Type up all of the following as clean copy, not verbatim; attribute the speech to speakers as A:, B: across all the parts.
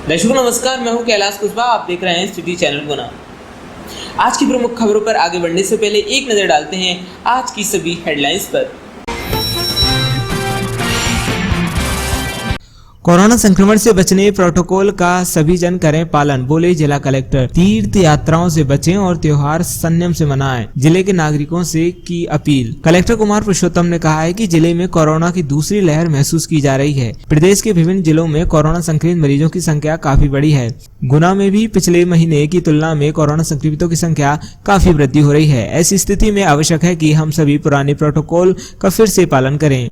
A: दर्शकों नमस्कार, मैं हूं कैलाश कुशवाहा। आप देख रहे हैं सिटी चैनल गुना। आज की प्रमुख खबरों पर आगे बढ़ने से पहले एक नजर डालते हैं आज की सभी हेडलाइंस पर। कोरोना संक्रमण से बचने प्रोटोकॉल का सभी जन करें पालन, बोले जिला कलेक्टर। तीर्थ यात्राओं से बचें और त्योहार संयम से मनाएं, जिले के नागरिकों से की अपील। कलेक्टर कुमार पुरुषोत्तम ने कहा है कि जिले में कोरोना की दूसरी लहर महसूस की जा रही है। प्रदेश के विभिन्न जिलों में कोरोना संक्रमित मरीजों की संख्या काफी बढ़ी है। गुना में भी पिछले महीने की तुलना में कोरोना संक्रमितों की संख्या काफी वृद्धि हो रही है। ऐसी स्थिति में आवश्यक है कि हम सभी पुराने प्रोटोकॉल का फिर से पालन करें।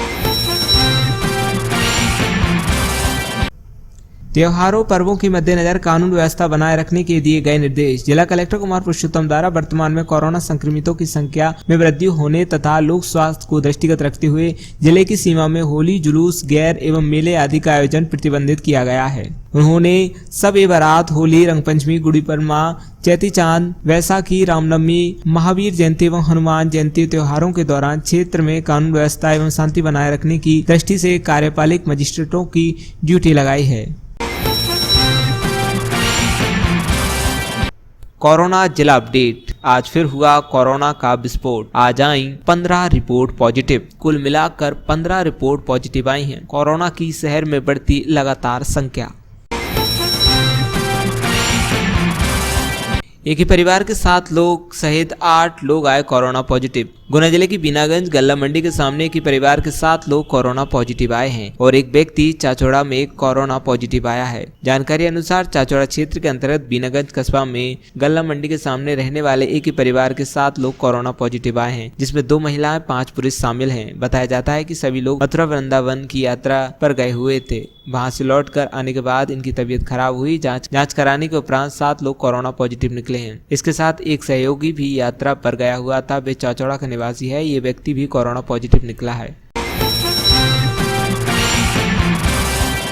A: त्योहारों पर्वों के मद्देनजर कानून व्यवस्था बनाए रखने के दिए गए निर्देश। जिला कलेक्टर कुमार पुरुषोत्तम द्वारा वर्तमान में कोरोना संक्रमितों की संख्या में वृद्धि होने तथा लोक स्वास्थ्य को दृष्टिगत रखते हुए जिले की सीमा में होली, जुलूस, गैर एवं मेले आदि का आयोजन प्रतिबंधित किया गया है। उन्होंने सब बारात, होली, रंगपंचमी, गुड़ी पड़वा, चैती चांद, वैसाखी, रामनवमी, महावीर जयंती एवं हनुमान जयंती त्योहारों के दौरान क्षेत्र में कानून व्यवस्था एवं शांति बनाए रखने की दृष्टि से कार्यपालिक मजिस्ट्रेटों की ड्यूटी लगाई है। कोरोना जिला अपडेट। आज फिर हुआ कोरोना का विस्फोट। आज आई 15 रिपोर्ट पॉजिटिव। कुल मिलाकर 15 रिपोर्ट पॉजिटिव आई हैं। कोरोना की शहर में बढ़ती लगातार संख्या। एक ही परिवार के 7 लोग सहित 8 लोग आए कोरोना पॉजिटिव। गुना जिले की बीनागंज गल्ला मंडी के सामने की परिवार के 7 लोग कोरोना पॉजिटिव आए हैं और एक व्यक्ति चाचौड़ा में कोरोना पॉजिटिव आया है। जानकारी अनुसार चाचौड़ा क्षेत्र के अंतर्गत बीनागंज कस्बा में गल्ला मंडी के सामने रहने वाले एक ही परिवार के 7 लोग कोरोना पॉजिटिव आए हैं, जिसमें 2 महिलाएं 5 पुरुष शामिल हैं। बताया जाता है कि सभी लोग मथुरा वृंदावन की यात्रा पर गए हुए थे। वहां से लौटकर आने के बाद इनकी तबीयत खराब हुई। जांच कराने के उपरांत 7 लोग कोरोना पॉजिटिव निकले हैं। इसके साथ एक सहयोगी भी यात्रा पर गया हुआ था, वे चाचौड़ा का निवासी है। ये व्यक्ति भी कोरोना पॉजिटिव निकला है।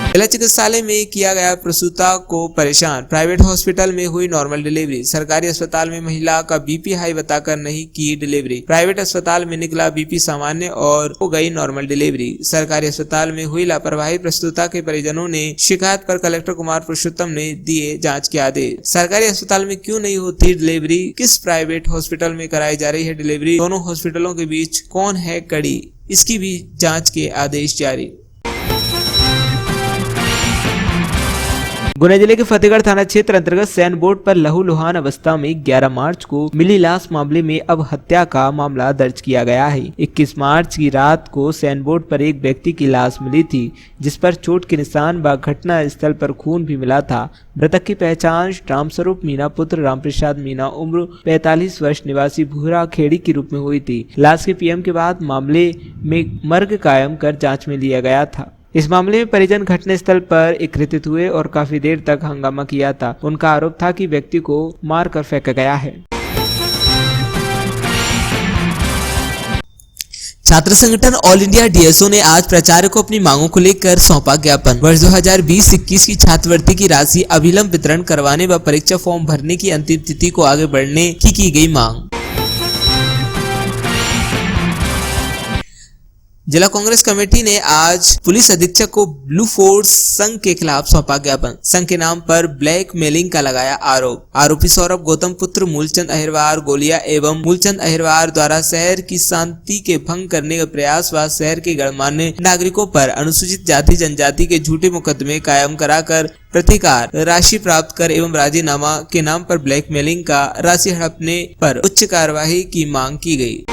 A: जिला चिकित्सालय में किया गया प्रसूता को परेशान। प्राइवेट हॉस्पिटल में हुई नॉर्मल डिलीवरी। सरकारी अस्पताल में महिला का बीपी हाई बताकर नहीं की डिलीवरी। प्राइवेट अस्पताल में निकला बीपी सामान्य और हो गई नॉर्मल डिलीवरी। सरकारी अस्पताल में हुई लापरवाही प्रसूता के परिजनों ने शिकायत पर कलेक्टर कुमार पुरुषोत्तम ने दिए जांच के आदेश। सरकारी अस्पताल में क्यों नहीं होती डिलीवरी? किस प्राइवेट हॉस्पिटल में कराई जा रही है डिलीवरी? दोनों हॉस्पिटलों के बीच कौन है कड़ी? इसकी भी जाँच के आदेश जारी। गुना जिले के फतेहगढ़ थाना क्षेत्र अंतर्गत सैन बोर्ड पर लहूलुहान अवस्था में 11 मार्च को मिली लाश मामले में अब हत्या का मामला दर्ज किया गया है। 21 मार्च की रात को सैन बोर्ड पर एक व्यक्ति की लाश मिली थी, जिस पर चोट के निशान व घटना स्थल पर खून भी मिला था। मृतक की पहचान रामस्वरूप मीना पुत्र रामप्रसाद मीना उम्र 45 वर्ष निवासी भूरा खेड़ी के रूप में हुई थी। लाश के पीएम के बाद मामले में मर्ग कायम कर जाँच में लिया गया था। इस मामले में परिजन घटनास्थल पर एकत्रित हुए और काफी देर तक हंगामा किया था। उनका आरोप था कि व्यक्ति को मारकर फेंका गया है। छात्र संगठन ऑल इंडिया डीएसओ ने आज प्राचार्य को अपनी मांगों को लेकर सौंपा ज्ञापन। वर्ष 2020-21 की छात्रवृत्ति की राशि अविलंब वितरण करवाने व परीक्षा फॉर्म भरने की अंतिम तिथि को आगे बढ़ने की गई मांग। जिला कांग्रेस कमेटी ने आज पुलिस अधीक्षक को ब्लू फोर्स संघ के खिलाफ सौंपा ज्ञापन। संघ के नाम पर ब्लैक मेलिंग का लगाया आरोप। आरोपी सौरभ गौतम पुत्र मूलचंद अहिरवार गोलिया एवं मूलचंद अहिरवार द्वारा शहर की शांति के भंग करने का प्रयास व शहर के गणमान्य नागरिकों पर अनुसूचित जाति जनजाति के झूठे मुकदमे कायम कराकर प्रतिकार राशि प्राप्त कर एवं राजीनामा के नाम पर ब्लैकमेलिंग का राशि हड़पने पर उच्च कार्यवाही की मांग की गई।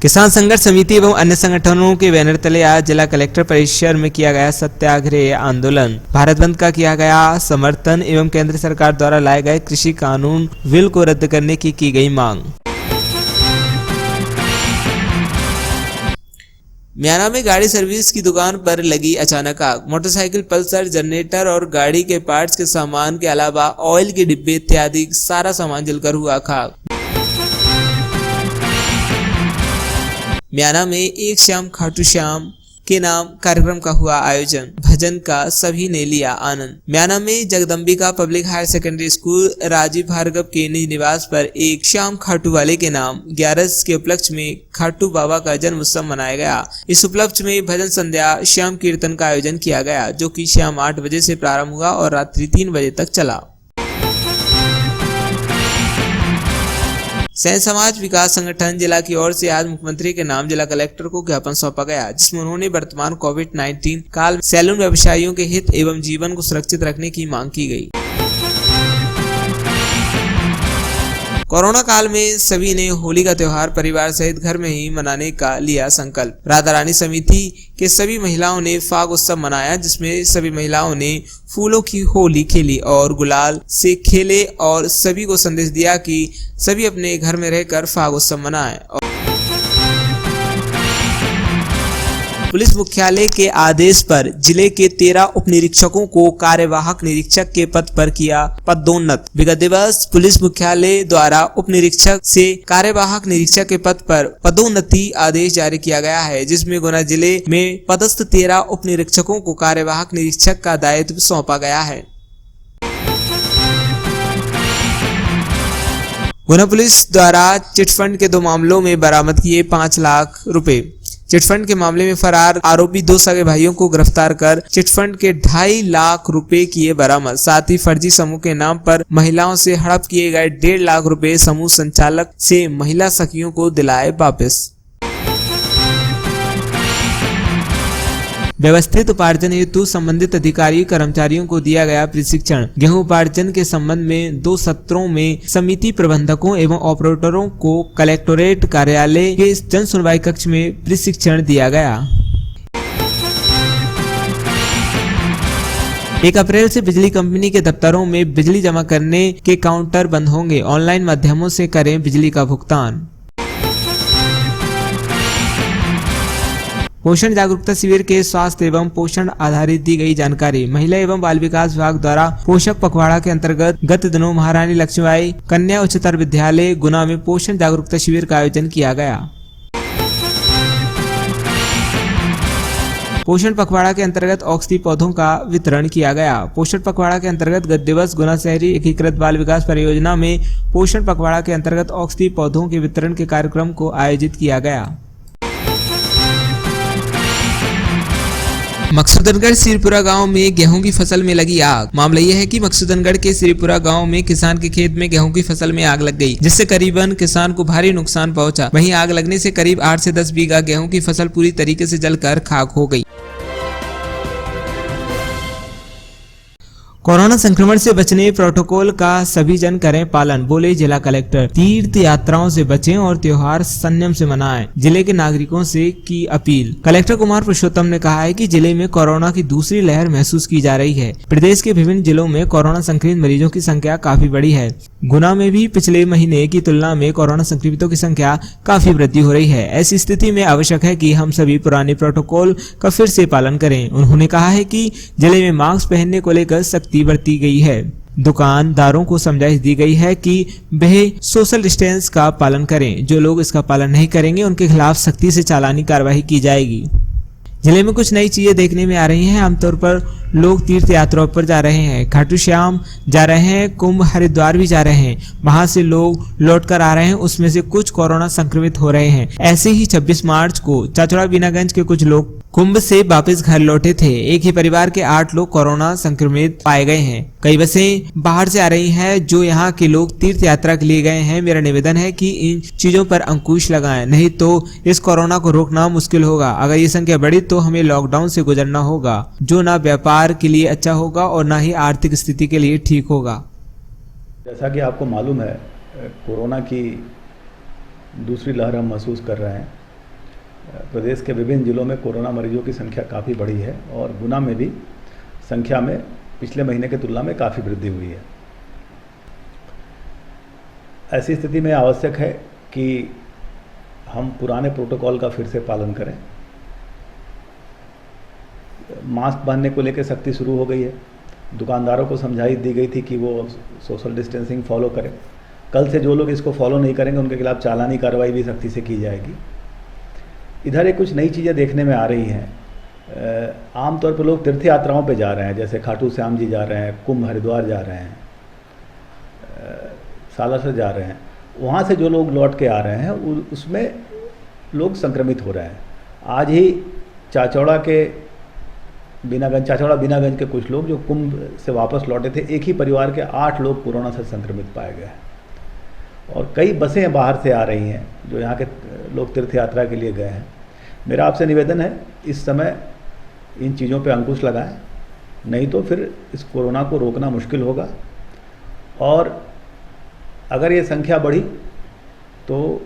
A: किसान संघर्ष समिति एवं अन्य संगठनों के बैनर तले आज जिला कलेक्टर परिसर में किया गया सत्याग्रह आंदोलन। भारत बंद का किया गया समर्थन एवं केंद्र सरकार द्वारा लाए गए कृषि कानून बिल को रद्द करने की गई मांग। म्याना में गाड़ी सर्विस की दुकान पर लगी अचानक आग। मोटरसाइकिल, पल्सर, जनरेटर और गाड़ी के पार्ट्स के सामान के अलावा ऑयल के डिब्बे इत्यादि सारा सामान जलकर हुआ खाक। म्याना में एक शाम खाटू श्याम के नाम कार्यक्रम का हुआ आयोजन। भजन का सभी ने लिया आनंद। म्याना में Jagdambika public higher secondary school Rajeev Bhargava के निज निवास पर एक श्याम खाटू वाले के नाम 11 के उपलक्ष्य में खाटू बाबा का जन्म उत्सव मनाया गया। इस उपलक्ष्य में भजन संध्या श्याम कीर्तन का आयोजन किया गया, जो कि शाम 8 बजे से प्रारंभ हुआ और रात्रि 3 बजे तक चला। सैन समाज विकास संगठन जिला की ओर से आज मुख्यमंत्री के नाम जिला कलेक्टर को ज्ञापन सौंपा गया, जिसमें उन्होंने वर्तमान कोविड-19 काल सैलून व्यवसायियों के हित एवं जीवन को सुरक्षित रखने की मांग की गई। कोरोना काल में सभी ने होली का त्योहार परिवार सहित घर में ही मनाने का लिया संकल्प। राधा रानी समिति के सभी महिलाओं ने फाग उत्सव मनाया, जिसमें सभी महिलाओं ने फूलों की होली खेली और गुलाल से खेले और सभी को संदेश दिया कि सभी अपने घर में रहकर फाग उत्सव मनाएं। पुलिस मुख्यालय के आदेश पर जिले के 13 उप निरीक्षकों को कार्यवाहक निरीक्षक के पद पर किया पदोन्नत। विगत दिवस पुलिस मुख्यालय द्वारा उप निरीक्षक से कार्यवाहक निरीक्षक के पद पर पदोन्नति आदेश जारी किया गया है, जिसमें गुना जिले में पदस्थ 13 उप निरीक्षकों को कार्यवाहक निरीक्षक का दायित्व सौंपा गया है। गुना पुलिस द्वारा चिटफंड के 2 मामलों में बरामद किए 5 लाख रुपए। चिटफंड के मामले में फरार आरोपी 2 सगे भाइयों को गिरफ्तार कर चिटफंड के 2.5 लाख रुपए किए बरामद। साथ ही फर्जी समूह के नाम पर महिलाओं से हड़प किए गए 1.5 लाख रुपए समूह संचालक से महिला सखियों को दिलाए वापस। व्यवस्थित उपार्जन हेतु संबंधित अधिकारी कर्मचारियों को दिया गया प्रशिक्षण। गेहूं उपार्जन के संबंध में 2 सत्रों में समिति प्रबंधकों एवं ऑपरेटरों को कलेक्टोरेट कार्यालय के जन सुनवाई कक्ष में प्रशिक्षण दिया गया। 1 अप्रैल से बिजली कंपनी के दफ्तरों में बिजली जमा करने के काउंटर बंद होंगे। ऑनलाइन माध्यमों से करें बिजली का भुगतान। पोषण जागरूकता शिविर के स्वास्थ्य एवं पोषण आधारित दी गई जानकारी। महिला एवं बाल विकास विभाग द्वारा पोषक पखवाड़ा के अंतर्गत गत दिनों महारानी लक्ष्मीबाई कन्या उच्चतर विद्यालय गुना में पोषण जागरूकता शिविर का आयोजन किया गया। पोषण पखवाड़ा के अंतर्गत औषधि पौधों का वितरण किया गया। पोषण पखवाड़ा के अंतर्गत गत दिवस गुना शहरी एकीकृत बाल विकास परियोजना में पोषण पखवाड़ा के अंतर्गत औषधि पौधों के वितरण के कार्यक्रम को आयोजित किया गया। मकसूदनगढ़ श्रीपुरा गांव में गेहूं की फसल में लगी आग। मामला यह है कि मकसूदनगढ़ के श्रीपुरा गांव में किसान के खेत में गेहूं की फसल में आग लग गई, जिससे करीबन किसान को भारी नुकसान पहुंचा। वहीं आग लगने से करीब 8 से 10 बीघा गेहूं की फसल पूरी तरीके से जलकर खाक हो गई। कोरोना संक्रमण से बचने प्रोटोकॉल का सभी जन करें पालन, बोले जिला कलेक्टर। तीर्थ यात्राओं से बचें और त्योहार संयम से मनाएं, जिले के नागरिकों से की अपील। कलेक्टर कुमार पुरुषोत्तम ने कहा है कि जिले में कोरोना की दूसरी लहर महसूस की जा रही है। प्रदेश के विभिन्न जिलों में कोरोना संक्रमित मरीजों की संख्या काफी बढ़ी है। गुना में भी पिछले महीने की तुलना में कोरोना संक्रमितों की संख्या काफी वृद्धि हो रही है। ऐसी स्थिति में आवश्यक है कि हम सभी पुराने प्रोटोकॉल का फिर से पालन करें। उन्होंने कहा है कि जिले में मास्क पहनने को लेकर सख्ती बरती गई है। दुकानदारों को समझाइश दी गई है कि वह सोशल डिस्टेंस का पालन करें। जो लोग इसका पालन नहीं करेंगे उनके खिलाफ सख्ती से चालानी कार्रवाई की जाएगी। जिले में कुछ नई चीजें देखने में आ रही हैं। आमतौर पर लोग तीर्थ यात्राओं पर जा रहे हैं, खाटू श्याम जा रहे हैं, कुंभ हरिद्वार भी जा रहे हैं, वहां से लोग लौट कर आ रहे हैं। उसमें से कुछ कोरोना संक्रमित हो रहे हैं। ऐसे ही 26 मार्च को चाचौड़ा बीनागंज के कुछ लोग कुंभ से वापस घर लौटे थे। एक ही परिवार के 8 लोग कोरोना संक्रमित पाए गए हैं। कई बसें बाहर से आ रही हैं जो यहाँ के लोग तीर्थ यात्रा के लिए गए हैं। मेरा निवेदन है कि इन चीजों पर अंकुश लगाएं, नहीं तो इस कोरोना को रोकना मुश्किल होगा। अगर ये संख्या बढ़ी तो हमें लॉकडाउन से गुजरना होगा, जो ना व्यापार के लिए अच्छा होगा और ना ही आर्थिक स्थिति के लिए ठीक होगा।
B: जैसा कि आपको मालूम है, कोरोना की दूसरी लहर हम महसूस कर रहे हैं। प्रदेश के विभिन्न जिलों में कोरोना मरीजों की संख्या काफ़ी बढ़ी है और गुना में भी संख्या में पिछले महीने की तुलना में काफ़ी वृद्धि हुई है। ऐसी स्थिति में आवश्यक है कि हम पुराने प्रोटोकॉल का फिर से पालन करें। मास्क बांधने को लेकर सख्ती शुरू हो गई है। दुकानदारों को समझाइश दी गई थी कि वो सोशल डिस्टेंसिंग फॉलो करें। कल से जो लोग इसको फॉलो नहीं करेंगे उनके खिलाफ चालानी कार्रवाई भी सख्ती से की जाएगी। इधर एक कुछ नई चीज़ें देखने में आ रही हैं आमतौर पर लोग तीर्थ यात्राओं पे जा रहे हैं, जैसे खाटू श्याम जी जा रहे हैं, कुंभ हरिद्वार जा रहे हैं, सालासर जा रहे हैं। वहाँ से जो लोग लौट के आ रहे हैं उसमें लोग संक्रमित हो रहे हैं। आज ही चाचौड़ा बीनागंज के कुछ लोग जो कुंभ से वापस लौटे थे, एक ही परिवार के 8 लोग कोरोना से संक्रमित पाए गए हैं। और कई बसें बाहर से आ रही हैं जो यहाँ के लोग तीर्थ यात्रा के लिए गए हैं। मेरा आपसे निवेदन है, इस समय इन चीज़ों पे अंकुश लगाएं, नहीं तो फिर इस कोरोना को रोकना मुश्किल होगा। और अगर ये संख्या बढ़ी तो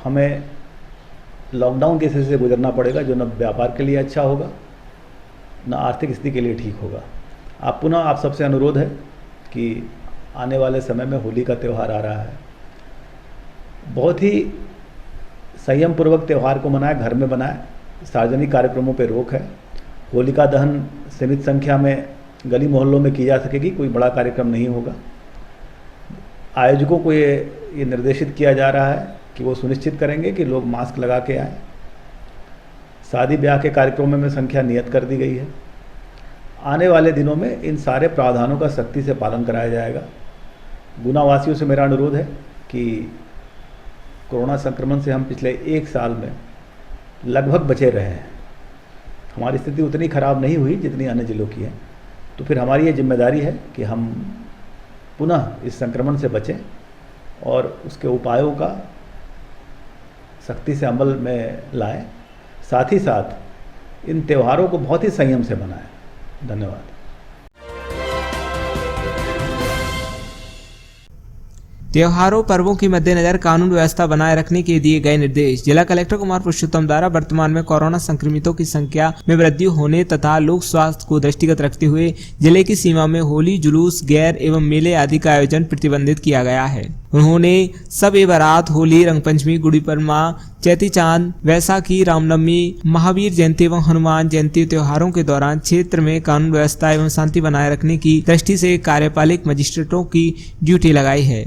B: हमें लॉकडाउन की स्थिति से गुजरना पड़ेगा, जो न व्यापार के लिए अच्छा होगा, न आर्थिक स्थिति के लिए ठीक होगा। आप सबसे अनुरोध है कि आने वाले समय में होली का त्यौहार आ रहा है, बहुत ही संयम पूर्वक त्यौहार को मनाएं, घर में बनाएं। सार्वजनिक कार्यक्रमों पर रोक है। होलिका दहन सीमित संख्या में गली मोहल्लों में की जा सकेगी, कोई बड़ा कार्यक्रम नहीं होगा। आयोजकों को ये निर्देशित किया जा रहा है कि वो सुनिश्चित करेंगे कि लोग मास्क लगा के आएँ। शादी ब्याह के कार्यक्रमों में संख्या नियत कर दी गई है। आने वाले दिनों में इन सारे प्रावधानों का सख्ती से पालन कराया जाएगा। गुना वासियों से मेरा अनुरोध है कि कोरोना संक्रमण से हम पिछले 1 साल में लगभग बचे रहे हैं। हमारी स्थिति उतनी खराब नहीं हुई जितनी अन्य जिलों की है। तो फिर हमारी ये जिम्मेदारी है कि हम पुनः इस संक्रमण से बचें और उसके उपायों का सख्ती से अमल में लाएं। साथ ही साथ इन त्योहारों को बहुत ही संयम से मनाएं। धन्यवाद।
A: त्योहारों पर्वों के मद्देनजर कानून व्यवस्था बनाए रखने के दिए गए निर्देश। जिला कलेक्टर कुमार पुरुषोत्तम द्वारा वर्तमान में कोरोना संक्रमितों की संख्या में वृद्धि होने तथा लोक स्वास्थ्य को दृष्टिगत रखते हुए जिले की सीमा में होली जुलूस, गैर एवं मेले आदि का आयोजन प्रतिबंधित किया गया है। उन्होंने सब बारात, होली, रंगपंचमी, गुड़ी पड़वा, चैती चांद, वैसाखी, रामनवमी, महावीर जयंती एवं हनुमान जयंती त्योहारों के दौरान क्षेत्र में कानून व्यवस्था एवं शांति बनाए रखने की दृष्टि से कार्यपालिक मजिस्ट्रेटों की ड्यूटी लगाई है।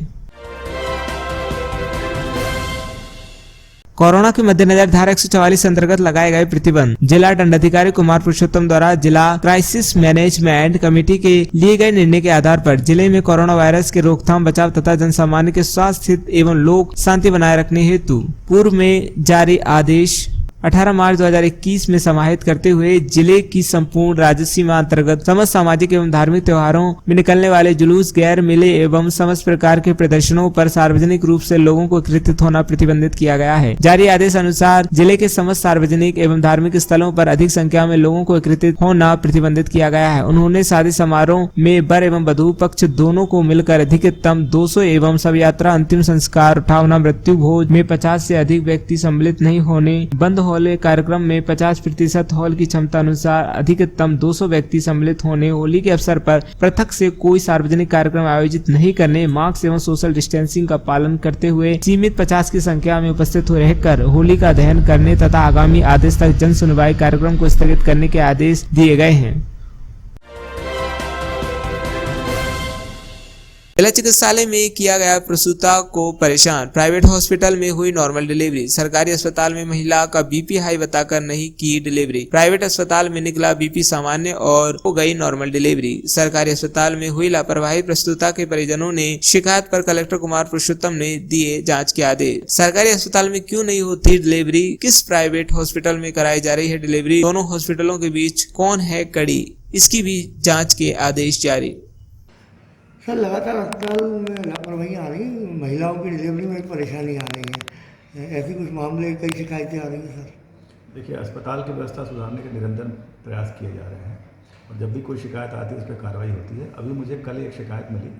A: कोरोना के मद्देनजर धारा 144 अंतर्गत लगाए गए प्रतिबंध। जिला दंडाधिकारी कुमार पुरुषोत्तम द्वारा जिला क्राइसिस मैनेजमेंट कमेटी के लिए गए निर्णय के आधार पर जिले में कोरोना वायरस के रोकथाम, बचाव तथा जनसामान्य के स्वास्थ्य एवं लोक शांति बनाए रखने हेतु पूर्व में जारी आदेश 18 मार्च 2021 में समाहित करते हुए जिले की संपूर्ण राज्य सीमा अंतर्गत समस्त सामाजिक एवं धार्मिक त्योहारों में निकलने वाले जुलूस, गैर मेले एवं समस्त प्रकार के प्रदर्शनों पर सार्वजनिक रूप से लोगों को एकत्रित होना प्रतिबंधित किया गया है। जारी आदेश अनुसार जिले के समस्त सार्वजनिक एवं धार्मिक स्थलों पर अधिक संख्या में लोगों को एकत्रित होना प्रतिबंधित किया गया है। उन्होंने शादी समारोह में वर एवं वधू पक्ष दोनों को मिलकर अधिकतम 200 एवं शव यात्रा, अंतिम संस्कार, उठावना, मृत्यु भोज में 50 से अधिक व्यक्ति सम्मिलित नहीं होने, बंद हॉल कार्यक्रम में 50% हॉल की क्षमता अनुसार अधिकतम 200 व्यक्ति सम्मिलित होने, होली के अवसर पर पृथक से कोई सार्वजनिक कार्यक्रम आयोजित नहीं करने, मास्क एवं सोशल डिस्टेंसिंग का पालन करते हुए सीमित 50 की संख्या में उपस्थित रहकर होली का दहन करने तथा आगामी आदेश तक जन सुनवाई कार्यक्रम को स्थगित करने के आदेश दिए गए हैं। जिला चिकित्सालय में किया गया प्रसूता को परेशान। प्राइवेट हॉस्पिटल में हुई नॉर्मल डिलीवरी। सरकारी अस्पताल में महिला का बीपी हाई बताकर नहीं की डिलीवरी। प्राइवेट अस्पताल में निकला बीपी सामान्य और हो गई नॉर्मल डिलीवरी। सरकारी अस्पताल में हुई लापरवाही प्रसूता के परिजनों ने शिकायत पर कलेक्टर कुमार पुरुषोत्तम ने दिए जांच के आदेश। सरकारी अस्पताल में क्यों नहीं होती डिलीवरी? किस प्राइवेट हॉस्पिटल में कराई जा रही है डिलीवरी? दोनों हॉस्पिटलों के बीच कौन है कड़ी? इसकी भी जाँच के आदेश जारी।
C: सर, लगातार अस्पताल में लापरवाही आ रही है, महिलाओं की डिलीवरी में परेशानी आ रही है। ऐसे कुछ मामले, कई शिकायतें आ रही हैं सर।
B: देखिए, अस्पताल की व्यवस्था सुधारने के निरंतर प्रयास किए जा रहे हैं और जब भी कोई शिकायत आती है उस पर कार्रवाई होती है। अभी मुझे कल एक शिकायत मिली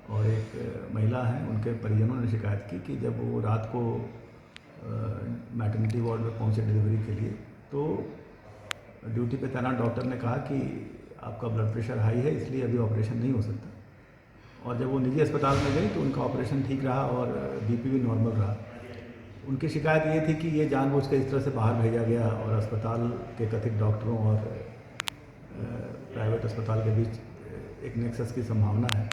B: और एक महिला हैं, उनके परिजनों ने शिकायत की कि जब वो रात को मैटरनिटी वार्ड में पहुँचे डिलीवरी के लिए, तो ड्यूटी पे तैनात डॉक्टर ने कहा कि आपका ब्लड प्रेशर हाई है, इसलिए अभी ऑपरेशन नहीं हो सकता। और जब वो निजी अस्पताल में गई तो उनका ऑपरेशन ठीक रहा और बीपी भी नॉर्मल रहा। उनकी शिकायत ये थी कि ये जानबूझ के इस तरह से बाहर भेजा गया और अस्पताल के कथित डॉक्टरों और प्राइवेट अस्पताल के बीच एक नेक्सस की संभावना है।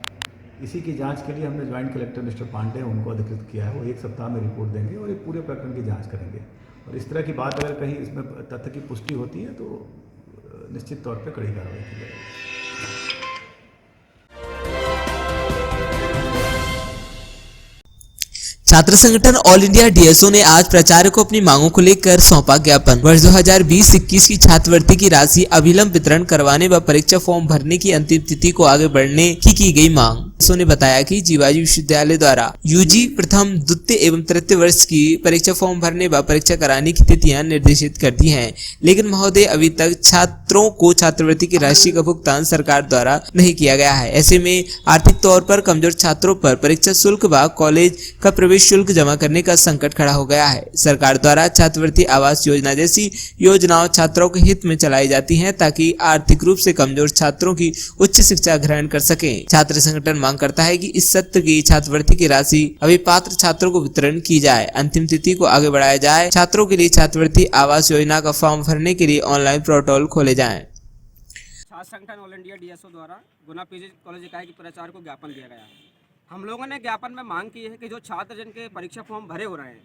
B: इसी की जांच के लिए हमने ज्वाइंट कलेक्टर मिस्टर पांडे उनको अधिकृत किया है। वो 1 सप्ताह में रिपोर्ट देंगे और ये पूरे प्रकरण की जांच करेंगे और इस तरह की बात अगर कहीं इसमें तथ्य की पुष्टि होती है तो निश्चित तौर पे कड़ी कार्रवाई की जाएगी।
A: छात्र संगठन ऑल इंडिया डीएसओ ने आज प्राचार्य को अपनी मांगों को लेकर सौंपा ज्ञापन। वर्ष 2020-21 की छात्रवृत्ति की राशि अविलंब वितरण करवाने व परीक्षा फॉर्म भरने की अंतिम तिथि को आगे बढ़ने की गई मांग। डीएसओ ने बताया कि जीवाजी विश्वविद्यालय द्वारा यूजी प्रथम, द्वितीय एवं तृतीय वर्ष की परीक्षा फॉर्म भरने व परीक्षा कराने की तिथियां निर्देशित कर दी हैं, लेकिन महोदय अभी तक छात्रों को छात्रवृत्ति की राशि का भुगतान सरकार द्वारा नहीं किया गया है। ऐसे में आर्थिक तौर पर कमजोर छात्रों पर परीक्षा शुल्क व कॉलेज का प्रवेश शुल्क जमा करने का संकट खड़ा हो गया है। सरकार द्वारा छात्रवृत्ति आवास योजना जैसी योजनाओं छात्रों के हित में चलाई जाती हैं ताकि आर्थिक रूप से कमजोर छात्रों की उच्च शिक्षा ग्रहण कर सकें। छात्र संगठन मांग करता है कि इस सत्र की छात्रवृत्ति की राशि अभी पात्र छात्रों को वितरण की जाए, अंतिम तिथि को आगे बढ़ाया जाए। छात्रों के लिए छात्रवृत्ति आवास योजना का फॉर्म भरने के लिए ऑनलाइन पोर्टल खोले जाएं।
D: छात्र संगठन ऑल इंडिया डीएसओ द्वारा गुना पीजी कॉलेज इकाई के प्राचार्य को ज्ञापन दिया गया है। हम लोगों ने ज्ञापन में मांग की है कि जो छात्र जिनके परीक्षा फॉर्म भरे हो रहे हैं,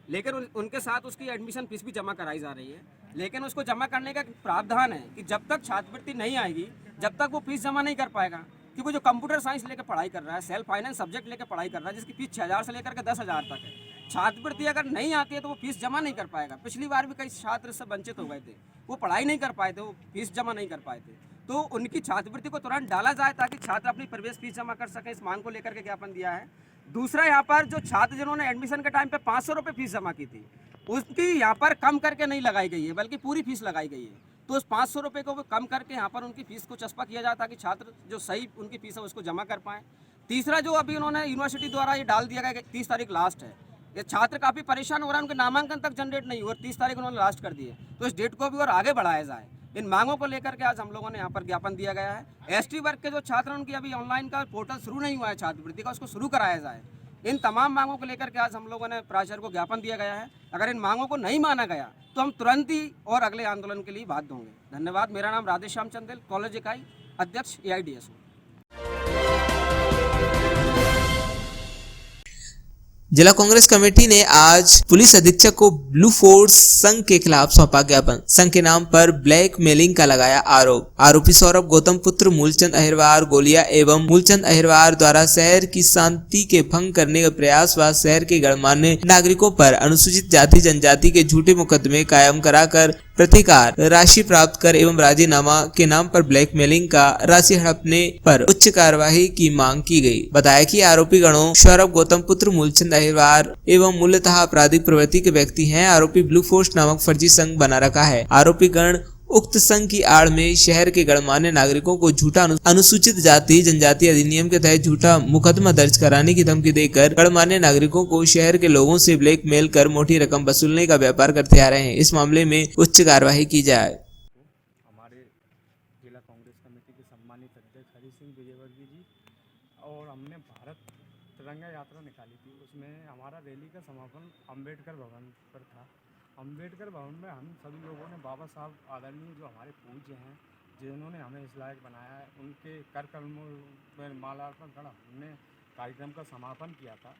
D: लेकिन उनके साथ उसकी एडमिशन फीस भी जमा कराई जा रही है, लेकिन उसको जमा करने का प्रावधान है कि जब तक छात्रवृत्ति नहीं आएगी जब तक वो फीस जमा नहीं कर पाएगा। क्योंकि जो कंप्यूटर साइंस लेकर पढ़ाई कर रहा है, सेल्फ फाइनेंस सब्जेक्ट लेकर पढ़ाई कर रहा है, जिसकी फीस 6,000 से लेकर के 10,000 तक है, छात्रवृत्ति अगर नहीं आती है तो वो फीस जमा नहीं कर पाएगा। पिछली बार भी कई छात्र इससे वंचित हो गए थे, वो पढ़ाई नहीं कर पाए थे, वो फीस जमा नहीं कर पाए थे। तो उनकी छात्रवृत्ति को तुरंत डाला जाए ताकि छात्र अपनी प्रवेश फीस जमा कर सकें। इस मांग को लेकर के ज्ञापन दिया है। दूसरा, यहाँ पर जो छात्र जिन्होंने एडमिशन के टाइम पे 500 रुपये फीस जमा की थी, उसकी यहाँ पर कम करके नहीं लगाई गई है, बल्कि पूरी फीस लगाई गई है। तो उस 500 रुपये को कम करके यहाँ पर उनकी फीस को चस्पा किया जाए ताकि छात्र जो सही उनकी फीस है उसको जमा कर पाएँ। तीसरा, जो अभी उन्होंने यूनिवर्सिटी द्वारा ये डाल दिया गया कि 30 तारीख लास्ट है, ये छात्र काफ़ी परेशान हो रहा है, उनके नामांकन तक जनरेट नहीं हुआ और 30 तारीख उन्होंने लास्ट कर दी है। तो इस डेट को भी और आगे बढ़ाया जाए। इन मांगों को लेकर के आज हम लोगों ने यहाँ पर ज्ञापन दिया गया है। एसटी वर्ग के जो छात्र हैं उनकी अभी ऑनलाइन का पोर्टल शुरू नहीं हुआ है छात्रवृत्ति का, उसको शुरू कराया जाए। इन तमाम मांगों को लेकर के आज हम लोगों ने प्राचार्य को ज्ञापन दिया गया है। अगर इन मांगों को नहीं माना गया तो हम तुरंत ही और अगले आंदोलन के लिए बाध्य होंगे। धन्यवाद। मेरा नाम राधेश्याम चंदेल, कॉलेज इकाई अध्यक्ष AIDSO।
A: जिला कांग्रेस कमेटी ने आज पुलिस अधीक्षक को ब्लू फोर्स संघ के खिलाफ सौंपा ज्ञापन। संघ के नाम पर ब्लैकमेलिंग का लगाया आरोप। आरोपी सौरभ गौतम पुत्र मूलचंद अहिरवार गोलिया एवं मूलचंद अहिरवार द्वारा शहर की शांति के भंग करने का प्रयास व शहर के गणमान्य नागरिकों पर अनुसूचित जाति जनजाति के झूठे मुकदमे कायम कराकर प्रतिकार राशि प्राप्त कर एवं राजीनामा के नाम पर ब्लैकमेलिंग का राशि हड़पने पर उच्च कार्यवाही की मांग की गई। बताया कि आरोपी गणों सौरभ गौतम पुत्र मूलचंद अहिरवार एवं मूलतः आपराधिक प्रवृत्ति के व्यक्ति हैं। आरोपी ब्लू फोर्स नामक फर्जी संघ बना रखा है। आरोपी गण उक्त संघ की आड़ में शहर के गणमान्य नागरिकों को झूठा अनुसूचित जाति जनजाति अधिनियम के तहत झूठा मुकदमा दर्ज कराने की धमकी देकर गणमान्य नागरिकों को शहर के लोगों से ब्लैकमेल कर मोटी रकम वसूलने का व्यापार करते आ रहे हैं। इस मामले में उच्च कार्यवाही की जाए।
E: हमारे जिला कांग्रेस कमेटी के सम्मानित अध्यक्ष हरि सिंह विजयवर्गीय जी और हमने भारत तिरंगा यात्रा निकाली थी। उसमें हमारा रैली का समापन अम्बेडकर भवन पर था। अम्बेडकर भवन में हम सभी लोगों ने बाबा साहब आदरणीय जो हमारे पूज्य हैं, जिन्होंने हमें इस लायक बनाया है, उनके कर कदमों में माल्यार्पण कर हमने कार्यक्रम का समापन किया था।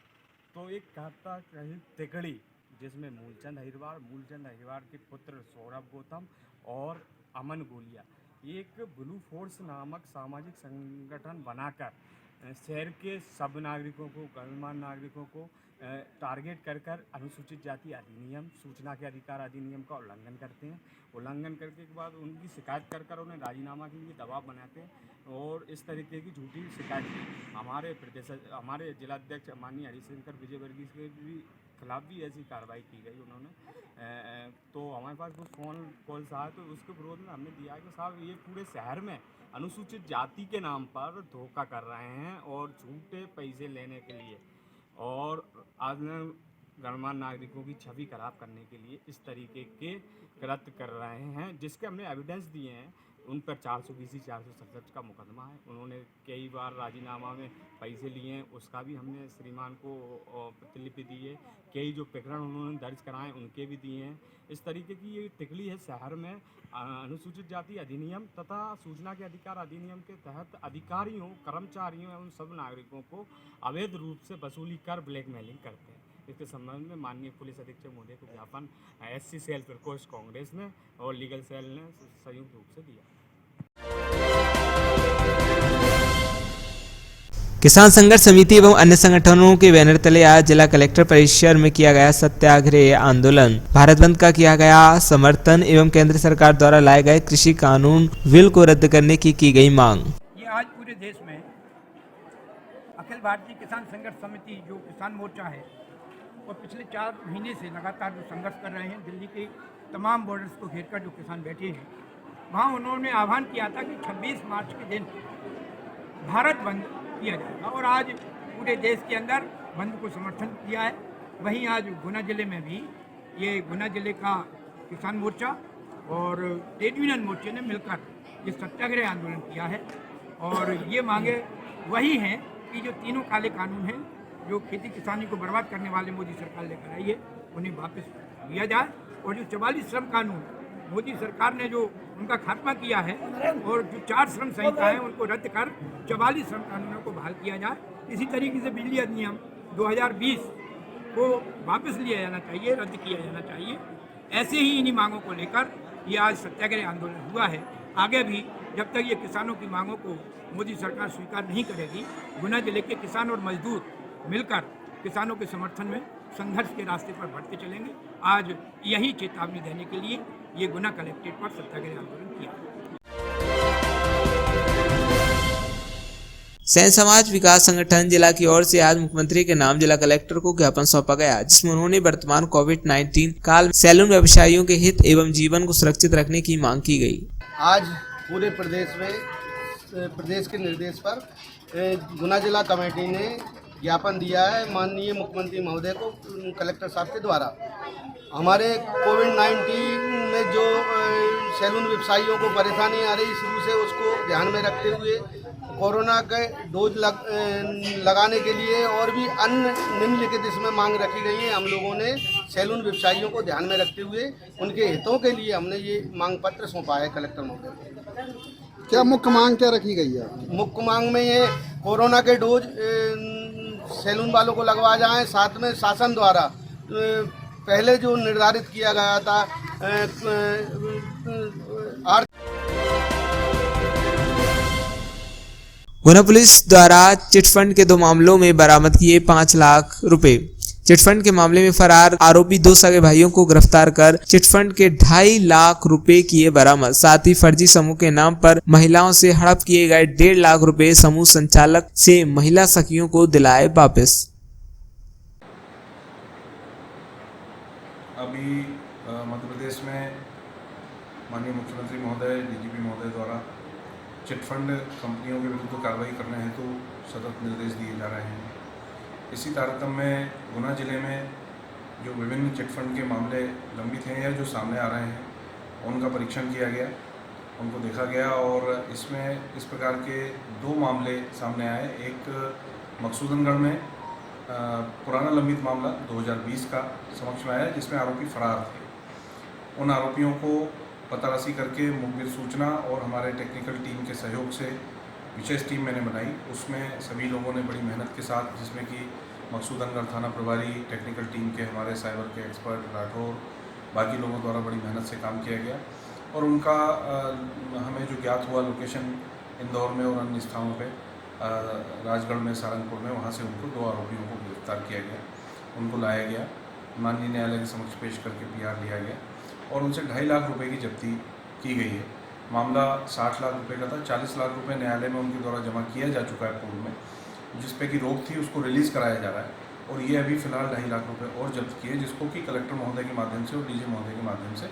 E: तो एक कथा कही तिकड़ी, जिसमें मूलचंद अहिरवार के पुत्र सौरभ गौतम और अमन गोलिया एक ब्लू फोर्स नामक सामाजिक संगठन बनाकर शहर के सब नागरिकों को, गणमान्य नागरिकों को टारगेट कर अनुसूचित जाति अधिनियम, सूचना के अधिकार अधिनियम का उल्लंघन करते हैं। उल्लंघन करने के बाद उनकी शिकायत कर उन्हें राजीनामा के लिए दबाव बनाते हैं और इस तरीके की झूठी शिकायत हमारे जिलाध्यक्ष माननीय हरिशंकर विजयवर्गीय के भी खिलाफ भी ऐसी कार्रवाई की गई उन्होंने। तो हमारे पास कुछ फ़ोन कॉल्स आए तो उसके विरोध में हमने दिया कि साहब ये पूरे शहर में अनुसूचित जाति के नाम पर धोखा कर रहे हैं और झूठे पैसे लेने के लिए और आज गणमान्य नागरिकों की छवि खराब करने के लिए इस तरीके के कृत्य कर रहे हैं, जिसके हमने एविडेंस दिए हैं। उन पर 420 467 का मुकदमा है। उन्होंने कई बार राजीनामा में पैसे लिए हैं, उसका भी हमने श्रीमान को प्रतिलिपि दी है। कई जो प्रकरण उन्होंने दर्ज कराए उनके भी दिए हैं। इस तरीके की ये टिकली है शहर में अनुसूचित जाति अधिनियम तथा सूचना के अधिकार अधिनियम के तहत अधिकारियों, कर्मचारियों एवं सब नागरिकों को अवैध रूप से वसूली कर ब्लैकमेलिंग करते हैं। इसके संबंध में माननीय पुलिस अधीक्षक महोदय को ज्ञापन SC सेल प्रकोष्ठ कांग्रेस ने और लीगल सेल ने संयुक्त रूप से दिया।
A: किसान संघर्ष समिति एवं अन्य संगठनों के बैनर तले आज जिला कलेक्टर परिसर में किया गया सत्याग्रह आंदोलन। भारत बंद का किया गया समर्थन एवं केंद्र सरकार द्वारा लाए गए कृषि कानून बिल को रद्द करने की गई मांग।
F: ये आज पूरे देश में अखिल भारतीय किसान संघर्ष समिति जो किसान मोर्चा है वो पिछले 4 महीने से लगातार जो संघर्ष कर रहे हैं, दिल्ली के तमाम बॉर्डर्स को घेरकर जो किसान बैठे हैं, वहाँ उन्होंने आह्वान किया था कि 26 मार्च के दिन भारत बंद किया जाएगा और आज पूरे देश के अंदर बंद को समर्थन किया है। वहीं आज गुना जिले में भी ये गुना जिले का किसान मोर्चा और ट्रेड यूनियन मोर्चे ने मिलकर ये सत्याग्रह आंदोलन किया है और ये मांगे वही हैं कि जो तीनों काले कानून हैं जो खेती किसानी को बर्बाद करने वाले मोदी सरकार लेकर आई है उन्हें वापस लिया जाए और जो 44 श्रम कानून मोदी सरकार ने जो उनका खात्मा किया है और जो 4 श्रम संहिता है उनको रद्द कर 44 श्रम कानूनों को बहाल किया जाए। इसी तरीके से बिजली अधिनियम 2020 को वापस लिया जाना चाहिए, रद्द किया जाना चाहिए। ऐसे ही इन्हीं मांगों को लेकर ये आज सत्याग्रह आंदोलन हुआ है। आगे भी जब तक ये किसानों की मांगों को मोदी सरकार स्वीकार नहीं करेगी, गुना जिले के किसान और मजदूर मिलकर किसानों के समर्थन में संघर्ष के रास्ते पर बढ़ते चलेंगे। आज यही चेतावनी देने के लिए ये गुना कलेक्ट्रेट पर सत्याग्रह आंदोलन किया।
A: सैन समाज विकास संगठन जिला की ओर से आज मुख्यमंत्री के नाम जिला कलेक्टर को ज्ञापन सौंपा गया, जिसमें उन्होंने वर्तमान कोविड-19 काल सैलून व्यवसायियों के हित एवं जीवन को सुरक्षित रखने की मांग की गई।
G: आज पूरे प्रदेश में प्रदेश के निर्देश पर गुना जिला कमेटी ने ज्ञापन दिया है माननीय मुख्यमंत्री महोदय को कलेक्टर साहब के द्वारा। हमारे कोविड-19 में जो सैलून व्यवसायियों को परेशानी आ रही शुरू से, उसको ध्यान में रखते हुए कोरोना के डोज लगाने के लिए और भी अन्य निम्नलिखित इसमें मांग रखी गई है। हम लोगों ने सैलून व्यवसायियों को ध्यान में रखते हुए उनके हितों के लिए हमने ये मांग पत्र सौंपा है कलेक्टर महोदय को।
H: क्या मुख्य मांग क्या रखी गई है?
G: मुख्य मांग में ये कोरोना के डोज सैलून वालों को लगवा जाएं, साथ में शासन द्वारा पहले जो निर्धारित किया गया था
A: गुना पुलिस द्वारा चिटफंड के 2 मामलों में बरामद किए 5 लाख रुपए। चिटफंड के मामले में फरार आरोपी 2 सगे भाइयों को गिरफ्तार कर चिटफंड के 2.5 लाख रुपए किए बरामद। साथ ही फर्जी समूह के नाम पर महिलाओं से हड़प किए गए 1.5 लाख रुपए समूह संचालक से महिला सखियों को दिलाए वापस।
I: अभी मध्य प्रदेश में माननीय मुख्यमंत्री महोदय, DGP महोदय द्वारा चिटफंड कंपनियों के विरुद्ध कार्रवाई करने हेतु सतत निर्देश दिए जा रहे हैं। इसी तारतम्य में गुना जिले में जो विभिन्न चिटफंड के मामले लंबित हैं या जो सामने आ रहे हैं, उनका परीक्षण किया गया, उनको देखा गया और इसमें इस प्रकार के 2 मामले सामने आए। एक मकसूदनगढ़ में पुराना लंबित मामला 2020 का समक्ष में आया, जिसमें आरोपी फरार थे। उन आरोपियों को पतारासी करके मुखबिर सूचना और हमारे टेक्निकल टीम के सहयोग से विशेष टीम मैंने बनाई। उसमें सभी लोगों ने बड़ी मेहनत के साथ, जिसमें कि मकसूदनगढ़ थाना प्रभारी, टेक्निकल टीम के हमारे साइबर के एक्सपर्ट राठौर, बाकी लोगों द्वारा बड़ी मेहनत से काम किया गया और उनका हमें जो ज्ञात हुआ लोकेशन इंदौर में और अन्य स्थानों पे, राजगढ़ में, सहारनपुर में, वहाँ से उनको 2 आरोपियों को गिरफ्तार किया गया, उनको लाया गया, माननीय न्यायालय के समक्ष पेश करके PR लिया गया और उनसे 2.5 लाख रुपए की जब्ती की गई है। मामला 60 लाख रुपए का था। 40 लाख रुपए न्यायालय में उनके द्वारा जमा किया जा चुका है पूर्व में, जिस पे की रोक थी उसको रिलीज़ कराया जा रहा है और ये अभी फ़िलहाल 2.5 लाख रुपए और जब्त किए, जिसको कि कलेक्टर महोदय के माध्यम से और DG महोदय के माध्यम से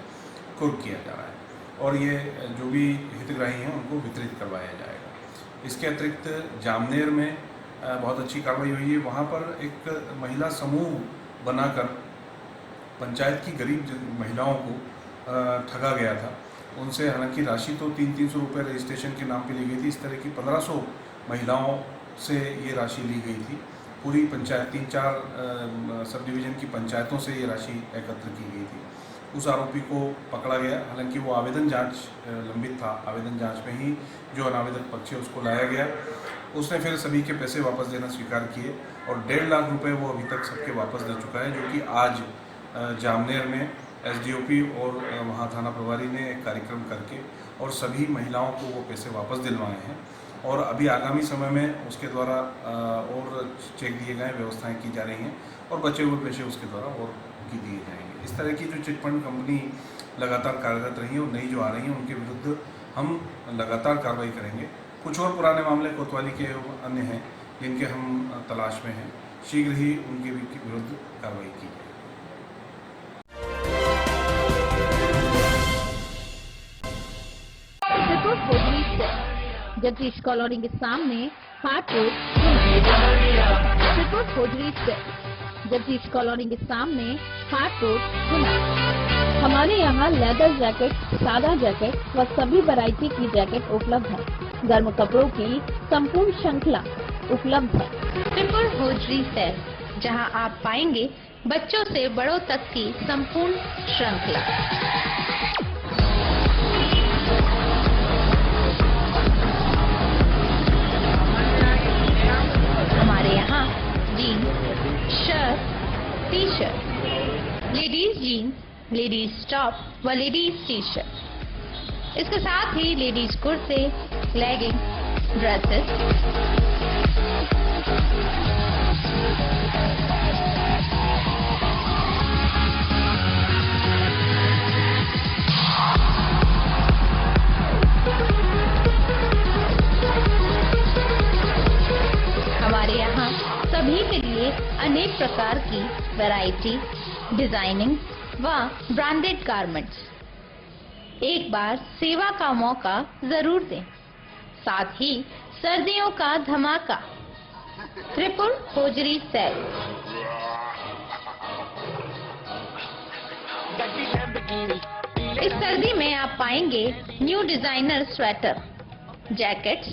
I: कुर्क किया जा रहा है और ये जो भी हितग्राही हैं उनको वितरित करवाया जाएगा। इसके अतिरिक्त जामनेर में बहुत अच्छी कार्रवाई हुई है। वहाँ पर एक महिला समूह बनाकर पंचायत की गरीब महिलाओं को ठगा गया था। उनसे हालांकि राशि तो 300-300 रुपये रजिस्ट्रेशन के नाम पे ली गई थी। इस तरह की 1500 महिलाओं से ये राशि ली गई थी। पूरी पंचायत 3-4 सब डिवीज़न की पंचायतों से ये राशि एकत्र की गई थी। उस आरोपी को पकड़ा गया। हालांकि वो आवेदन जांच लंबित था, आवेदन जांच में ही जो अनावेदक पक्ष है उसको लाया गया उसने फिर सभी के पैसे वापस देना स्वीकार किए और 1.5 लाख रुपए वो अभी तक सबके वापस दे चुका है, जो कि आज जामनेर में एसडीओपी और वहाँ थाना प्रभारी ने एक कार्यक्रम करके और सभी महिलाओं को वो पैसे वापस दिलवाए हैं और अभी आगामी समय में उसके द्वारा और चेक दिए गए, व्यवस्थाएं की जा रही हैं और बचे हुए पैसे उसके द्वारा और की दिए जाएंगे। इस तरह की जो चिट फंड कंपनी लगातार कार्यरत रही है और नई जो आ रही हैं उनके विरुद्ध हम लगातार कार्रवाई करेंगे। कुछ और पुराने मामले कोतवाली के अन्य हैं जिनके हम तलाश में हैं, शीघ्र ही उनके विरुद्ध कार्रवाई की जाएगी।
J: जगदीश कॉलोनी के सामने हाट रोड, खोजरी स्थित जगदीश कॉलोनी के सामने हाट रोड, गुना। हमारे यहाँ लेदर जैकेट, सादा जैकेट व सभी वैरायटी की जैकेट उपलब्ध है। गर्म कपड़ों की संपूर्ण श्रृंखला उपलब्ध है। त्रिपुर होजरी सेल, जहाँ आप पाएंगे बच्चों से बड़ों तक की संपूर्ण श्रृंखला। हमारे यहाँ jeans, shirt, T shirt, ladies jeans, ladies top व लेडीज टी शर्ट, इसके साथ ही लेडीज कुर्ते, लेगिंग, ड्रेसेस, हमारे यहाँ सभी के लिए अनेक प्रकार की वैरायटी, डिजाइनिंग व ब्रांडेड गारमेंट्स। एक बार सेवा का मौका जरूर दें, साथ ही सर्दियों का धमाका। Tripur hosiery sale. इस सर्दी में आप पाएंगे new designer sweater, jackets,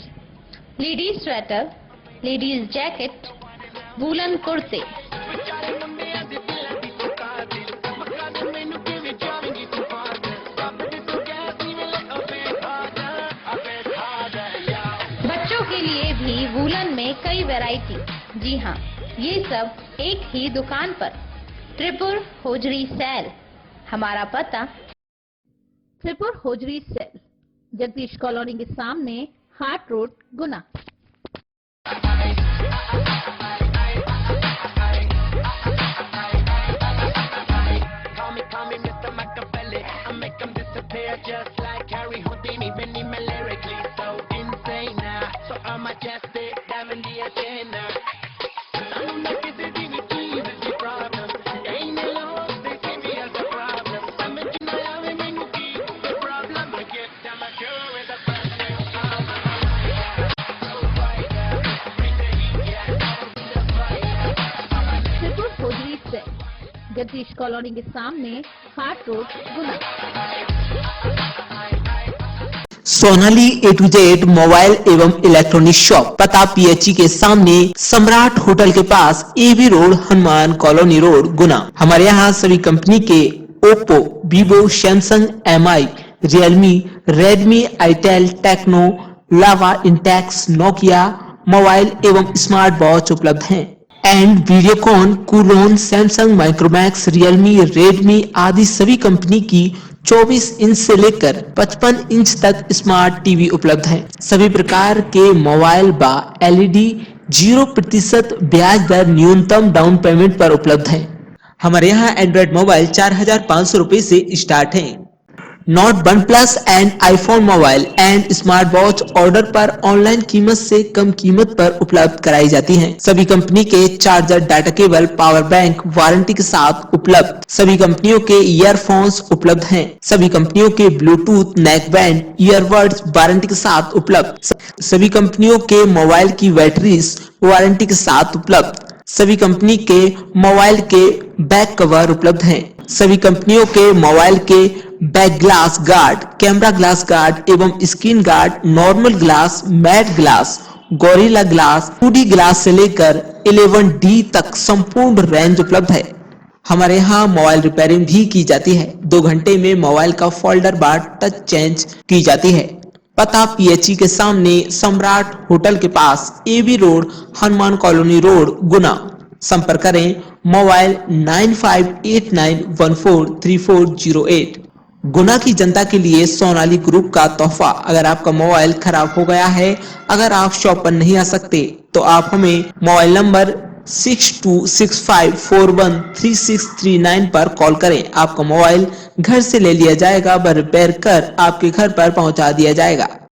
J: ladies sweater, ladies jacket, woollen कुर्ते, बच्चों के लिए भी वूलन में कई वैरायटी। जी हाँ, ये सब एक ही दुकान पर। Tripur hosiery sale. हमारा पता Tripur hosiery sale, Jagdish colony के सामने Haat road, Guna.
K: Just like Harry Houdini, Benny lyrically so insane now. So I'm majestic, having the agenda. I'm not getting it easy, the problem. Ain't no love, they see me as a problem. I'm making my love and make me the problem. I get them a cure with a brand new song.
J: Tripur hosiery से Jagdish colony के सामने Haat road, Guna.
A: Sonali A to Z mobile एवं electronic shop, पता PHE के सामने, Samrat hotel के पास, AB road, Hanuman colony road, Guna. हमारे यहाँ सभी कंपनी के Oppo, Vivo, Samsung, MI, Realme, Redmi, itel, Tecno, Lava, Intex, Nokia mobile एवं स्मार्ट वॉच उपलब्ध हैं। एंड वीडियोकॉन, कूलोन, सैमसंग, माइक्रोमैक्स, रियलमी, रेडमी आदि सभी कंपनी की 24 इंच से लेकर 55 इंच तक स्मार्ट टीवी उपलब्ध है। सभी प्रकार के मोबाइल व LED 0% ब्याज दर न्यूनतम डाउन पेमेंट पर उपलब्ध है। हमारे यहाँ एंड्रॉइड मोबाइल 4500 रुपए से स्टार्ट है। Note OnePlus and iPhone mobile and smart watch order पर ऑनलाइन कीमत से कम कीमत पर उपलब्ध कराई जाती हैं। सभी कंपनी के charger, data cable, power bank warranty के साथ उपलब्ध। सभी कंपनियों के ईयरफोन्स उपलब्ध हैं। सभी कंपनियों के Bluetooth, neck band, earbuds warranty के साथ उपलब्ध। सभी कंपनियों के मोबाइल की बैटरीज वारंटी के साथ उपलब्ध। सभी कंपनी के मोबाइल के बैक कवर उपलब्ध हैं। सभी कंपनियों के मोबाइल के back glass guard, camera glass guard एवं screen guard, normal glass, matte glass, gorilla glass, 2D glass से लेकर 11D तक संपूर्ण रेंज उपलब्ध है। हमारे यहाँ मोबाइल रिपेयरिंग भी की जाती है। 2 घंटे में मोबाइल का फोल्डर बार टच चेंज की जाती है। पता PHE के सामने, सम्राट होटल के पास, AB road, Hanuman colony road, Guna. संपर्क करें मोबाइल 9589143408। गुना की जनता के लिए सोनाली ग्रुप का तोहफा। अगर आपका मोबाइल खराब हो गया है, अगर आप शॉप पर नहीं आ सकते, तो आप हमें मोबाइल नंबर 6265413639 पर कॉल करें। आपका मोबाइल घर से ले लिया जाएगा, रिपेयर कर आपके घर पर पहुंचा दिया जाएगा।